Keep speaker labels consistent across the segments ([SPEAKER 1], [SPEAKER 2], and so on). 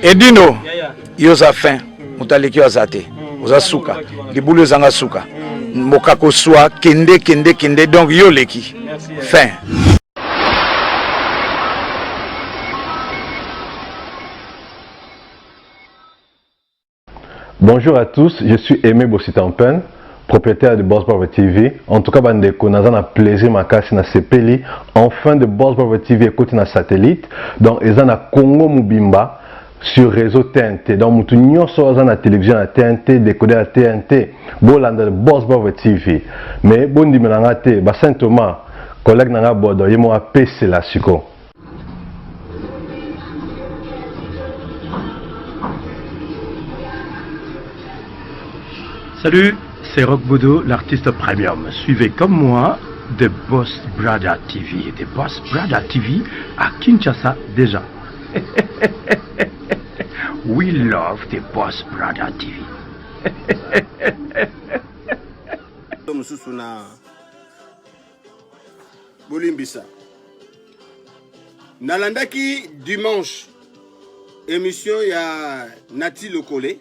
[SPEAKER 1] Edino, yoza fin, mutaleki wazate, oza suka, libulu zanga suka, mokako soa, kende, donc yo leki, fin.
[SPEAKER 2] Bonjour à tous, je suis Aimé Bossitampen, propriétaire de Boss Brother TV. En tout cas, bandeko, nous avons un plaisir makasi na sepeli. Enfin de Boss Brother TV écoute na satellite. Donc, ils ont na Congo Mubimba sur réseau TNT. Donc, mutu nyonso ont na télévision na TNT, décodé à TNT. Bolanda de Boss Brother TV. Mais bon di melanga te, ba Saint Thomas, collègue nanga bodo, yemo apese la siko.
[SPEAKER 3] Salut, c'est Rock Bodo, l'artiste premium. Suivez comme moi The Boss Brother TV. The Boss Brother TV à Kinshasa déjà. We love The Boss Brother TV.
[SPEAKER 4] Bolimbisa. Nalandaki dimanche émission ya Nati Lokole.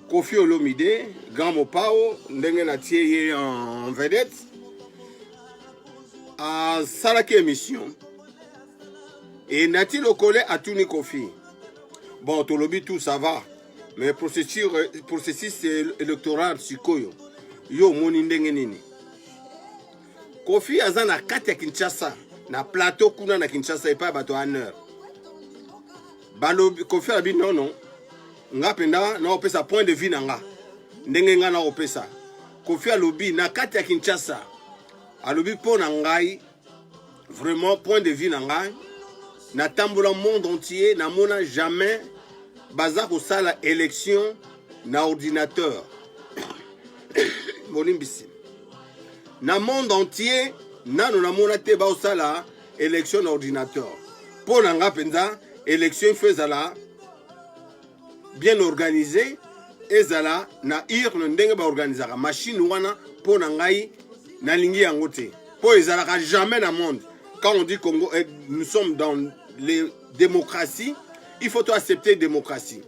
[SPEAKER 4] Kofi Olomide, Grand Mopao, ndenge na tie en vedette. À Salaki émission. Et Nati Lokole a tourné Kofi. Bon, Tolobi tout ça va. Mais processus électoral sikoyo. Yo moni ndenge nini. Kofi aza na kati ya Kinshasa. Na plateau kuna na Kinshasa et pas bato en heure. Balobi Kofi abi non. Nga penda na opesa point de vue nanga ndenge nga na opesa Kofi alobi na kati ya Kinshasa alobi po na ngai vraiment point de vue nanga na tambola monde entier na mona jamais baza ko sala élection na ordinateur molimbisi na monde entier nano na mona te ba sala élection na ordinateur po na nga penda élection faisala bien organisé ezala na urne ndenge ba organisera machine wana po na ngai na lingi yango te po ezala ka jamais na monde quand on dit Congo nous sommes dans les démocraties il faut accepter démocratie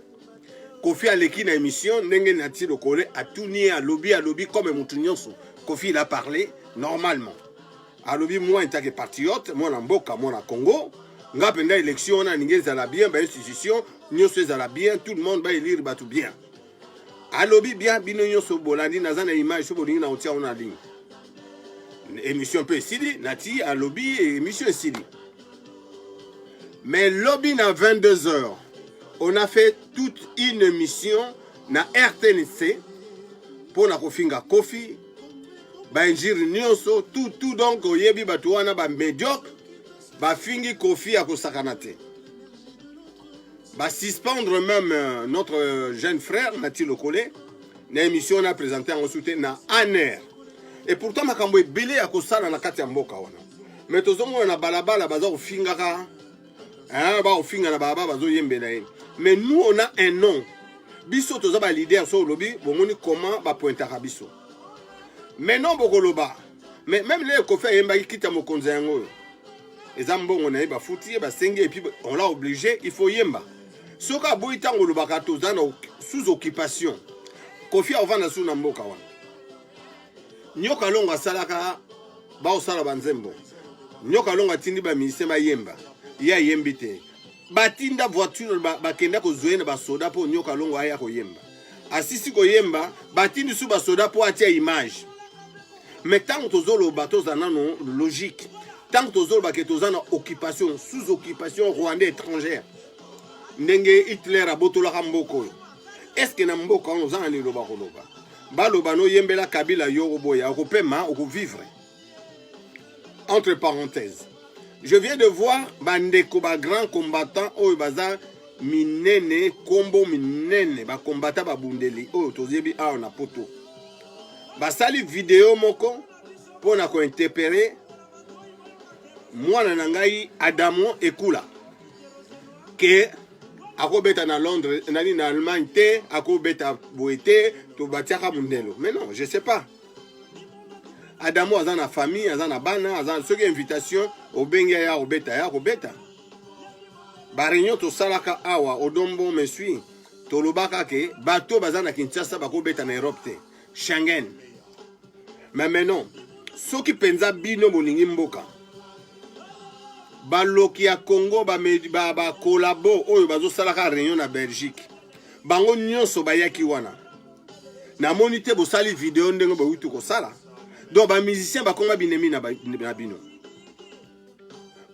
[SPEAKER 4] Kofi aleki na émission ndenge Nati Lokole a tourné à lobby comme mutu nyonso Kofi il a parlé normalement à lobby moi en tant que patriote moi na mboka moi na Congo nga penda élection na ninge ezala bien ba institution nyonso ezala bien tout le monde va élire batu bien alobi bien bino nyonso bolandi naza na image so bolingi na otia ona ligne émission peu sili Nati alobi émission sili mais lobby na 22h on a fait toute une émission na RTNC pour na kofinga Kofi ba njiri nyonso tout donc oyebi batu wana ba médiocre ba fingi Kofi a kosakana te ba suspendre même notre jeune frère Nati Lokole na émission on a présenté en soutien na ANR et pourtant makambo ebele ya kosala na kati ya mboka wana mais tozomona na balabala baza ofingaka ba ofinga na baba bazo yembela ye mais nous on a un nom biso toza ba leader so lobby bomoni comment ba pointaka biso mais non bokoloba mais même les Kofi yemba kita mokonza yango ezambongo na ba futi ba sengi et puis on l'a obligé il faut yemba soka boyi tango lobaka tozana sous occupation Kofi avanda sous na mboka wana nyoka longa salaka ba osala banzembo nyoka longa tindi ba ministère ba yemba ya yembite batinda voiture ba kenda ko zoena ba soda po nyoka longa aya ko yemba asisi ko yemba batindi sous ba soda po atia image mais tant tozolo bato zana non logique tant tozolo ba ke tozana occupation sous occupation rwandais étrangère ndenge Hitler abotolaka mboko est-ce que na mboka on ozana ni loba koloba baloba no yembela Kabila yoro boya okopema okovivre entre parenthèses je viens de voir bandeko ba grand combattant oyo baza minene kombo minene ba combattant ba bundeli oyo tozebi a na poto basali vidéo moko pona ko interpréter mwana na ngai Adamo Ekula que akobeta na Londres nani na Allemagne te akobeta boete to batiaka mundelo mais non je sais pas Adamo aza na famille aza na bana aza soki invitation obengi ya obeta ba réunion to salaka awa odombo mesui to lobaka ke bato bazana Kinshasa bako beta na Europe te Schengen. Mais maintenant soki penza bino bolingi mboka baloki ya Congo ba kolabo oyo bazo salaka réunion na Belgique bango nyonso bayaki wana na monite bo sali vidéo ndenge ba wutu ko sala donc ba musicien ba konga binemi na bino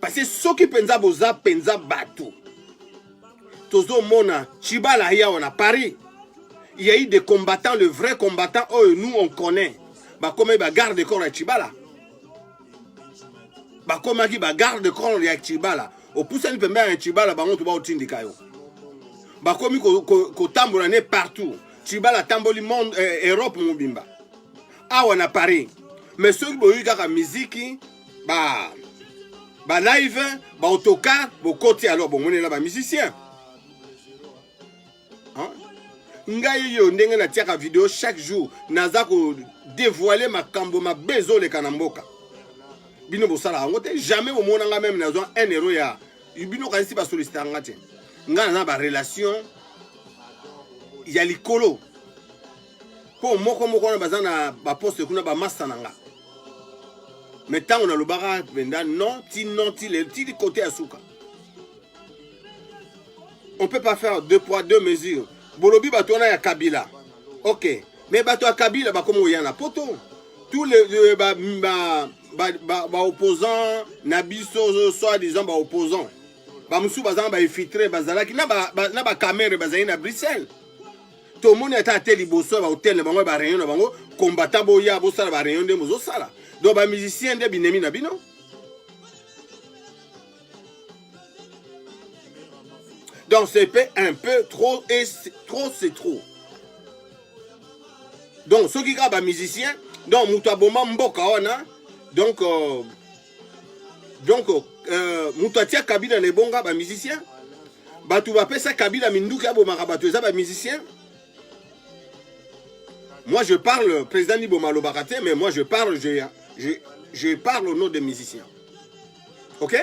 [SPEAKER 4] parce que soki penza boza penza bato tozo mona Chibala ya on a Paris il y a eu des combattants le vrai combattant oh nous on connaît ba comme ba garde corps à Chibala ba comme qui ba garde corps à Chibala au poussani pembe à Chibala bango to ba otindika yo ba comme ko tambola ne partout Chibala tamboli monde Europe mobimba ah on a Paris mais ceux qui boyi kaka musique ba live ba autocar bo côté alors bon on est là ba musicien hein ngai yo ndenge na tiaka vidéo chaque jour naza ko dévoiler makambo ma bezo le kanamboka bino bosala ngote jamais au mona nga même nazo 1 euro ya bino kanisi ba solliciter ngate nga na ba relation ya likolo po moko na bazana ba poste kuna ba master nanga mais tant on a le barat benda non ti le ti côté asuka on peut pas faire 2 poids 2 mesures bolobi batona ya Kabila OK mais bato ya Kabila ba komo yana poto tous les opposants na biso soit disant ba opposants ba musu bazana ba infiltrer bazalaki na ba caméra bazali na Bruxelles tout le monde est à liboso ba hôtel bango ba réunion bango combattant boya bo sala ba réunion de mozo sala donc ba musicien de binemi na bino donc c'est un peu trop et trop c'est trop donc ceux qui ba musicien donc muta boma mboka wana donc muta tia Kabila le bonga ba musicien batu ba pesa Kabila minduki abomaka batu eza ba musicien. Moi je parle, président Niboma Lobarate, mais moi je parle au nom des musiciens. Ok?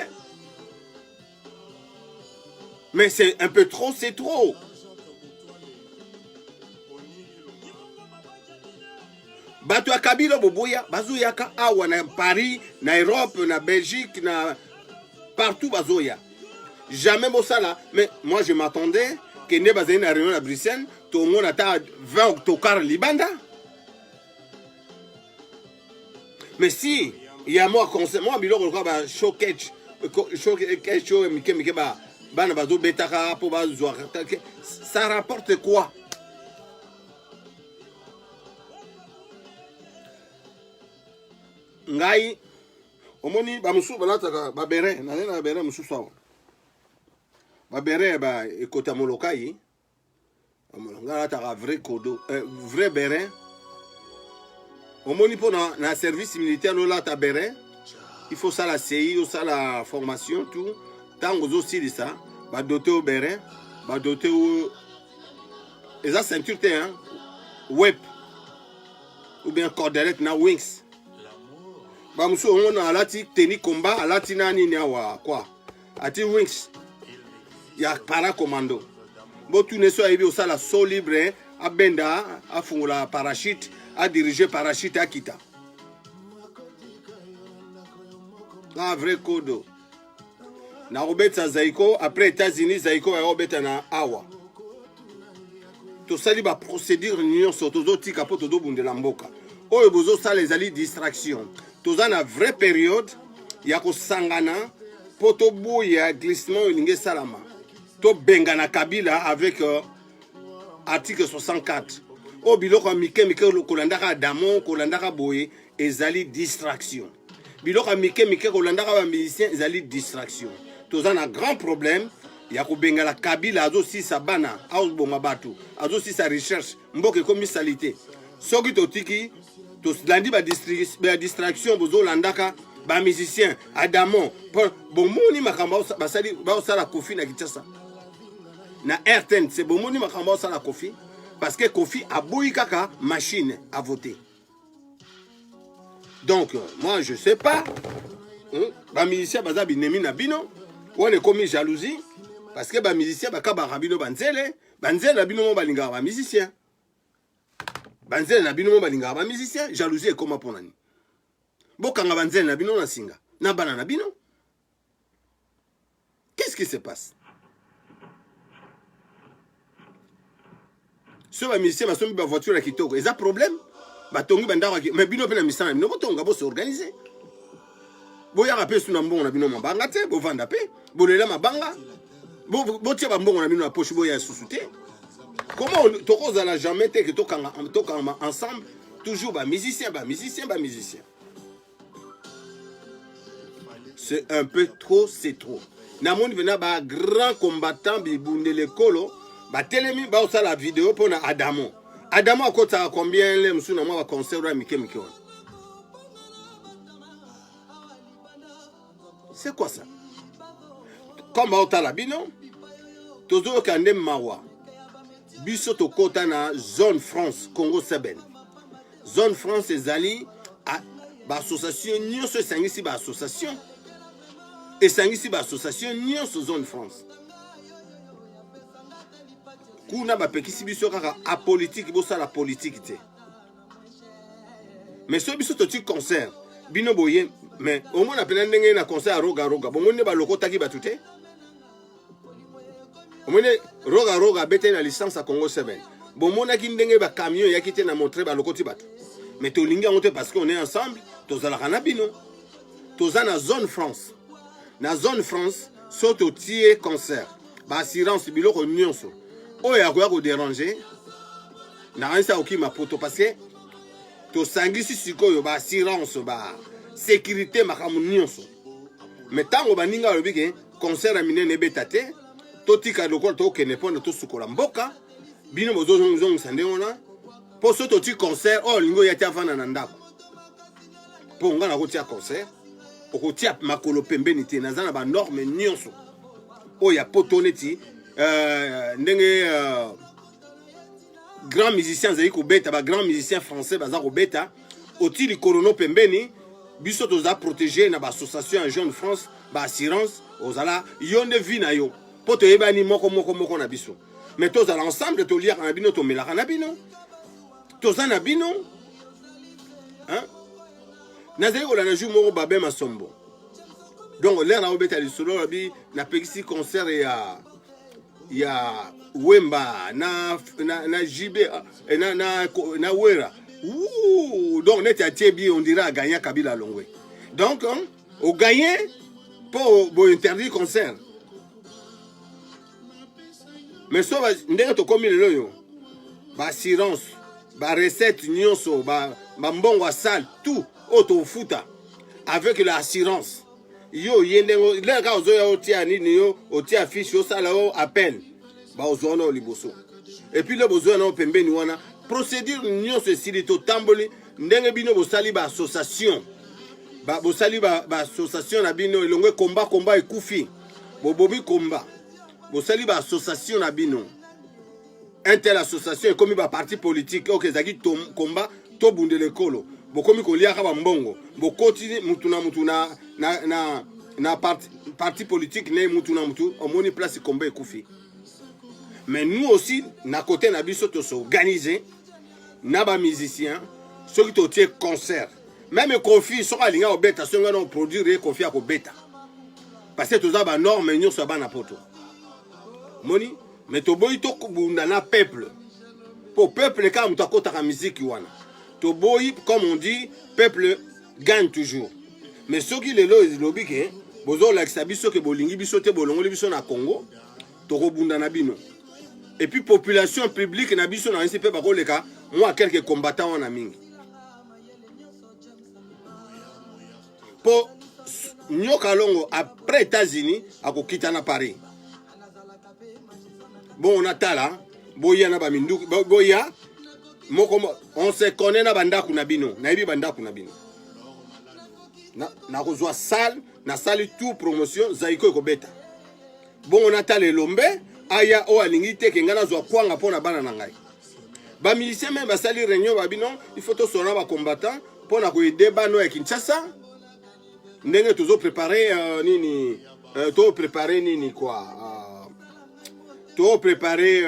[SPEAKER 4] Mais c'est un peu trop, c'est trop. Bato ya Kabila boboya, bazoyaka awa na Paris, na Europe, na Belgique, na partout bazoya. Jamais bosala, mais moi je m'attendais que ne bazali na réunion à Bruxelles. Tout le monde a 20 autocars Libanda. Mais si il y a moi conseil, moi bilo ko ba showcase show mike ba bana bazo betaka po bazo ça rapporte quoi? Ngai omoni ba musu balata ba bere na bere musu sawa. Ba bere ba ekota molokai. Ngala ta vrai kodo vrai bérin au moni pour na service militaire là ta bérin il faut ça la CI ou ça la formation tout tant aux aussi de ça ba doter au bérin ba doter au et ça ceinture hein web ou bien cordelette na wings ba muso on a alati teni combat alati nani ni awa quoi ati wings ya para commando. Bon, tout ne soit au sala sol libre, à Benda, à Fungula parachute, à diriger parachute à Kita. Un vrai code. Na Robeta Zaiko, après États-Unis, Zaiko et Robeta na Awa. Tout ça, il va procédure l'union sur tous les autres capotes de Bundelamboka. Oh, et bozo ça les alliés distraction. Tout ça, na vraie période, il y a que Sangana, Potobo, il y a glissement, il y a Salama. To bengana Kabila avec article 64. O biloko mike kolandaka damon kolandaka boye ezali distraction. Biloko mike kolandaka ba musicien ezali distraction. Toza na grand problème ya ko bengala Kabila azo si sa bana aus bonga batu azo si sa recherche mboke comme salité. Soki totiki to landi ba distraction bozo landaka ba musicien adamon bon moni makamba basali ba sala Kofi na Kinshasa. Na RTN, c'est bon, moni makamba ça la Kofi parce que Kofi a bouilli kaka machine à voter. Donc moi je sais pas, ba musicien baza binemi na bino, on est commis jalousie, parce que ba musicien ba kabaka bino banzele na bino mo balingaka ba musicien banzele na bino mo balingaka ba musicien jalousie ekoma pona ni bokanga banzele na bino na singa na bana na bino. Qu'est-ce qui se passe? Ce ba musicien ba sombi ba voiture na kitoko eza problème ba tongi bandaka mais bino pe na misana bino botonga bo s'organiser boya rapé suna mbongo na bino mabanga te bo vanda pe bolela mabanga bo tia ba mbongo na bino na poche boya susute. Comment tokoza la jamais te que tokanga ensemble toujours ba musicien. C'est un peu trop, c'est trop. Namoni vena ba grand combattant bibunde lekolo ba telemi ba osa la vidéo pour na Adamo. Adamo akota combien le msuna mwa ba concert wa mike. C'est quoi ça? Comme ba la bino tozo kande mawa. Biso to kota na zone France Congo Seben. Zone France ezali ba association nyonso sangisi ba association. Et sangisi ba association nyonso zone France. Kuna ba pekisi biso kaka apolitique bosa la politique te. Mais so biso to ti concert bino boye mais au moins appela ndenge na concert à roga bongo ne ba lokota ki batute. Au moins roga bete na licence à Congo 7. Bon mona ki ndenge ba camion ya kite na montrer ba lokoti batu. Mais to linga on te parce qu'on est ensemble, to za la kana bino. To za na zone France. Na zone France, soto tie concert. Ba assurance biloko nyonso. Oya ko déranger. Na ransa oki ma poto parce que to sangisi sikoyo ba assurance ba sécurité makamu nyonso. Mais tango baninga lobi ke concert a minene betate, to tika lokolo to kene pona to sukola mboka, bino bozo zongo sande ona. Po soto ti concert o lingo ya tia vana na ndako. Po ngana ko tia concert. Okotia makolo pembeni te nazana ba norme nyonso oya potoneti ndenge grand musicien zali ko beta ba grand musicien français baza ko beta oti li corono pembeni biso toza protéger na ba association jeune France ba assurance ozala yonde vi na yo poto yebani moko na biso mais toza ensemble to lire na bino to melaka na bino toza na bino hein. Nazali ko la jour moko babe masombo. Donc l'air na obeta lisolo labi na pekisi concert ya Wemba na JB na Wera. Ouh, donc net a tiebi on dirait à gagner Kabila Longwe. Donc au gagner pour interdire concert. Mais ça ndenge to komi lelo yo. Ba assurance, ba recette nyonso, ba mbongo asal tout autofuta avec l'assurance yo yendengo le ka ozo ya otia nini yo otia fiche yo sala o appel ba ozo na liboso et puis le besoin na pembeni wana procédure nyonso esili to tamboli ndenge bino bosali ba association ba bosali ba association na bino elongwe combat ekufi bobobi combat bosali ba association na bino intel association comme ba parti politique ok zaki combat to bundele kolo bokomi kolia ka mbongo bokoti mutuna na parti politique ne mutuna mutu omoni place combat ekufi. Mais nous aussi na côté na biso to s'organiser na ba musicien ceux qui totie concert même confi so ka linga obeta so ngana produire confi ko beta parce que toza ba norme nyonso ba na poto moni mais to boy to kubunda na peuple pour peuple ka mutakota ka musique wana to boy comme on dit peuple gagne toujours. Mais ceux qui les lobby que bozo la biso que bolingi biso te bolongo biso na Congo to kobunda na bino. Et puis population publique na biso na NCP ba koleka moi quelques combattants en mingi. Pour nyoka longo après États-Unis akokita na Paris. Bon on atala boya na ba minduki boya moko on se connaît na bandaku na bino na ibi bandaku na bino. Na kozwa salle na salle tout promotion zaiko ko beta. Bon on atala lombe aya o alingi te ke ngana zwa kwanga pona bana na ngai. Ba musicien même ba sali réunion ba bino il faut to sona ba combattant pona ko débat no ya Kinshasa. Ndenge tozo préparer nini to préparer nini quoi to préparer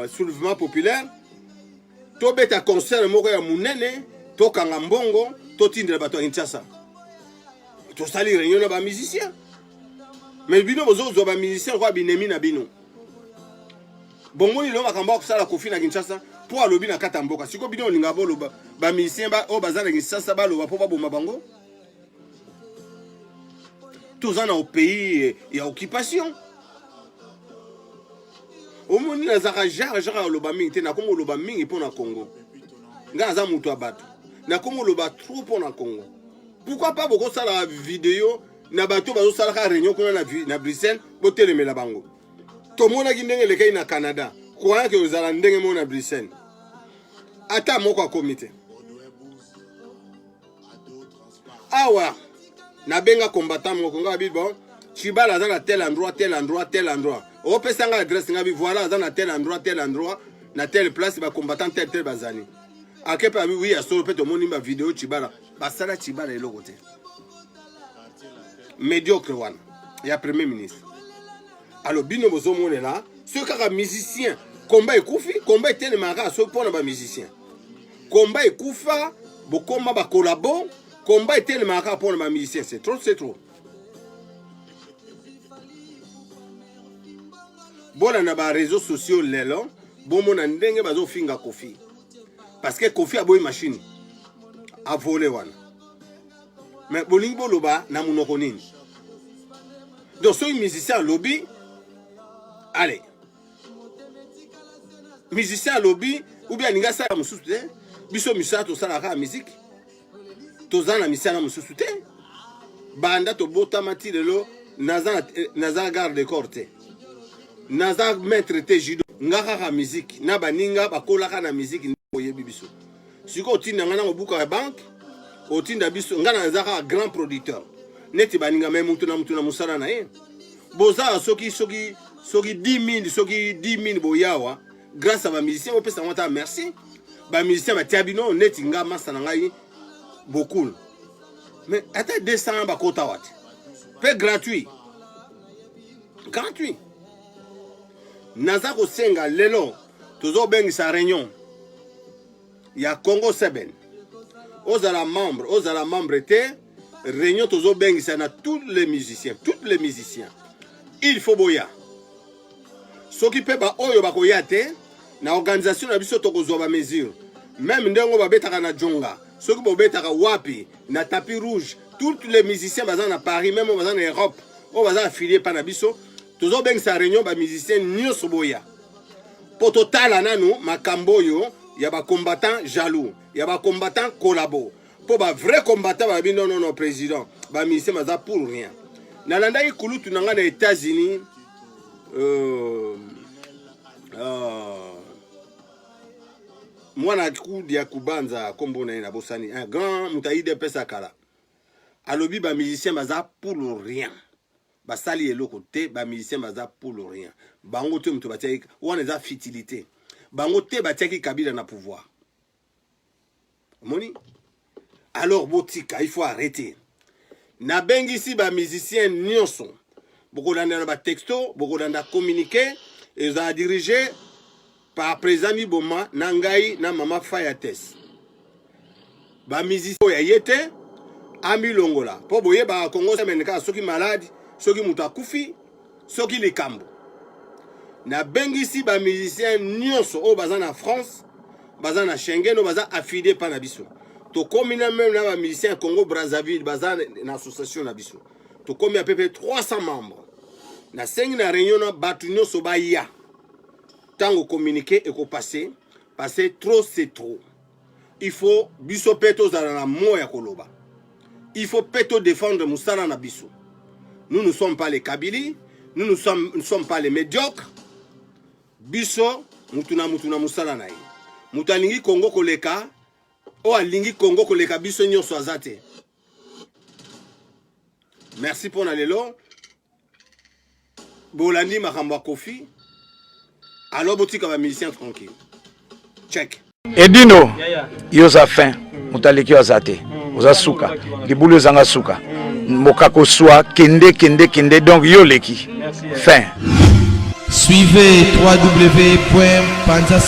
[SPEAKER 4] soulèvement populaire, to beta concert moko ya munene, to kanga mbongo, to tindela bato Kinshasa. To sali réunion na ba musicien. Mais bino bozo zo ba musicien kwa binemi na bino. Bongo ni lo makamba ko sala Kofi na Kinshasa po alobi na kata mboka. Siko bino linga bolo ba musicien ba o bazana Kinshasa ba lo ba po ba boma bango. Tous en au pays il y a occupation. Au moins na zaka jara lo ba mingi te na komo lo ba mingi po na Congo. Nga za mutu abatu. Na komo lo ba trop po na Congo. Pourquoi pas beaucoup ça la vidéo na bato bazo sala ka réunion kuna na Bruxelles bo telemela bango. To mona ki ndenge lekai na Canada. Croyant que ozala ndenge mo na Bruxelles. Ata moko a comité. Awa na benga combattant moko nga bon Chibala dans tel endroit tel endroit tel endroit. O pesa nga adresse nga bi voilà dans tel endroit na telle place ba combattant tel bazani. Akepa oui ya solo peut moni ba vidéo Chibala. Basala Chibala est l'autre côté. Médiocre one. Il y a premier ministre. Alors bino bozo mone là, ce kaka musicien, combat ekufi, combat tele mara so pona ba musicien. Combat ekufa, bo combat ba collabo, combat tele mara pona ba musicien, c'est trop. Bona na ba réseaux sociaux lelo, bon mona ndenge bazo finga Kofi. Parce que Kofi a boy machine. A volé wana. Mais bolingi boloba na munoko nini. Donc so musicien lobby allez. Musicien lobby ou bien ninga sa mususu te. Biso musicien to sala ka musique. To zana musicien na mususu te. Banda to bota mati lelo naza garde corte. Naza maître te judo. Ngaka ka musique na baninga bakola ka na musique boyebi biso. Siko otinda ngana ngobuka ya banque. Otinda biso ngana nzaka grand producteur neti baninga même mutu na musala na ye boza soki 10 000 boyawa grâce à ba musicien on peut s'entendre merci ba musicien ba tiabino neti nga masa na ngai beaucoup mais ata 200 ba kota wat pe gratuit naza ko senga lelo tozo bengi sa réunion ya Congo 7 Ozala membre était réunion tozo bengi ça na tous les musiciens. Il faut boya. Ce qui peut ba oyo ba koyate na organisation na biso tokozwa ba mesure. Même ndengo ba betaka na jonga. Ce qui bo betaka wapi na tapis rouge. Tous les musiciens bazan na Paris même bazan na Europe. O bazan affilié pa na biso tozo bengi sa réunion ba musiciens nyoso boya. Poto tala nanu makambo yo ya ba combattant jaloux. Il y a des combattants collabo. Pour les vrais combattants, non, président. Les musiciens ne sont pour rien. Dans les États-Unis, moi, je suis un grand moutaï de Pesakala. Alors, les musiciens ne sont pour rien. Les sali et le côté, les musiciens ne sont pour rien. Bangote, on a futilité. Bangote, il Kabila na pouvoir. Moni? Alors botika, il faut arrêter. Na bengi si ba musicien nyonso. Boko landa ba texto, boko landa communiqué et ça dirigé par président Boma Nangai na mama Fayates. Ba musicien ya yete ami longola. Po boye ba Congo semeneka soki malade, soki mutakufi, soki likambo. Na bengi si ba musicien nyonso o bazana France. Bazan na Schengen, baza affilié par Nabiso. To komi na même na musicien Congo Brazzaville, bazan na association Nabiso. To komi à peu près 300 membres. Na 5 na réunion na batunyo sobaya. Tango communiquer et ko passer trop c'est trop. Il faut biso peto za na moya koloba. Il faut peto défendre musala na biso. Nous ne sommes pas les Kabili, nous ne sommes pas les médiocres. Biso mutuna musala na ye. Mutalingi Congo koleka o alingi Congo koleka biso nyonso azate. Merci pour nalelo. Bolandi makamba Kofi. Alors botika ba musicien tranquille. Check.
[SPEAKER 1] Edino yoza fin mutaliki azate. Oza suka. Libulu zanga suka. Mokako swa kende donc yo leki. Fin.
[SPEAKER 5] Suivez www.panza